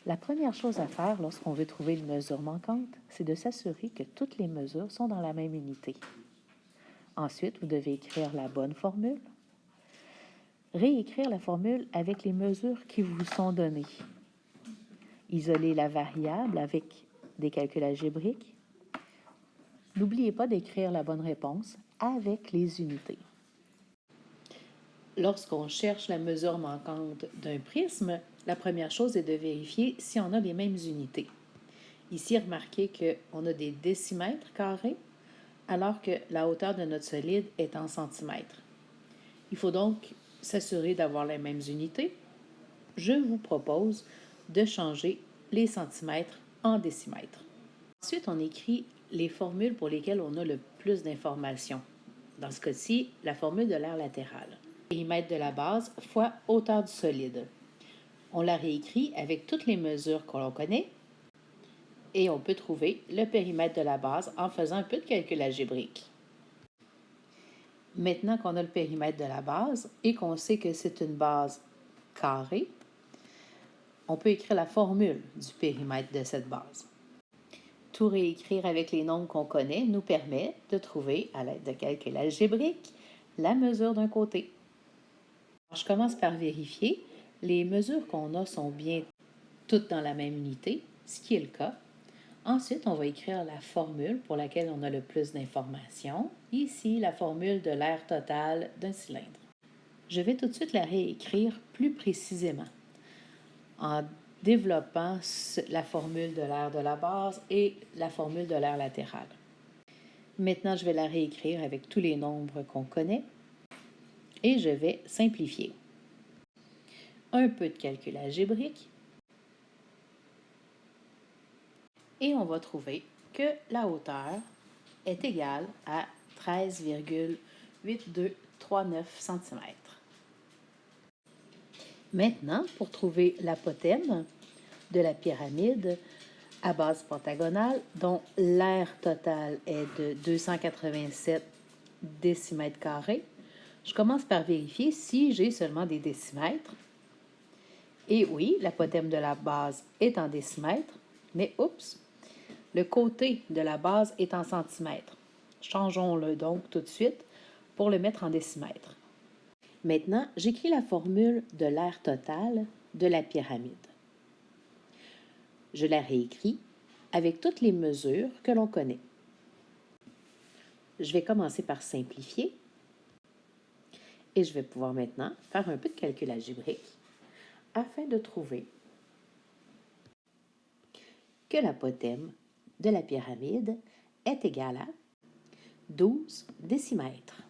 La première chose à faire lorsqu'on veut trouver une mesure manquante, c'est de s'assurer que toutes les mesures sont dans la même unité. Ensuite, vous devez écrire la bonne formule. Réécrire la formule avec les mesures qui vous sont données. Isoler la variable avec des calculs algébriques. N'oubliez pas d'écrire la bonne réponse avec les unités. Lorsqu'on cherche la mesure manquante d'un prisme, la première chose est de vérifier si on a les mêmes unités. Ici, remarquez qu'on a des décimètres carrés, alors que la hauteur de notre solide est en centimètres. Il faut donc s'assurer d'avoir les mêmes unités. Je vous propose de changer les centimètres en décimètres. Ensuite, on écrit les formules pour lesquelles on a le plus d'informations. Dans ce cas-ci, la formule de l'aire latérale. Périmètre de la base fois hauteur du solide. On la réécrit avec toutes les mesures que l'on connaît et on peut trouver le périmètre de la base en faisant un peu de calcul algébrique. Maintenant qu'on a le périmètre de la base et qu'on sait que c'est une base carrée, on peut écrire la formule du périmètre de cette base. Tout réécrire avec les nombres qu'on connaît nous permet de trouver, à l'aide de calcul algébrique, la mesure d'un côté. Je commence par vérifier. Les mesures qu'on a sont bien toutes dans la même unité, ce qui est le cas. Ensuite, on va écrire la formule pour laquelle on a le plus d'informations. Ici, la formule de l'aire totale d'un cylindre. Je vais tout de suite la réécrire plus précisément en développant la formule de l'aire de la base et la formule de l'aire latérale. Maintenant, je vais la réécrire avec tous les nombres qu'on connaît et je vais simplifier. Un peu de calcul algébrique et on va trouver que la hauteur est égale à 13,8239 cm. Maintenant, pour trouver l'apothème de la pyramide à base pentagonale, dont l'aire totale est de 287 décimètres carrés, je commence par vérifier si j'ai seulement des décimètres. Et oui, l'apothème de la base est en décimètres, mais oups, le côté de la base est en centimètres. Changeons-le donc tout de suite pour le mettre en décimètres. Maintenant, j'écris la formule de l'aire totale de la pyramide. Je la réécris avec toutes les mesures que l'on connaît. Je vais commencer par simplifier et je vais pouvoir maintenant faire un peu de calcul algébrique afin de trouver que l'apothème de la pyramide est égal à 12 décimètres.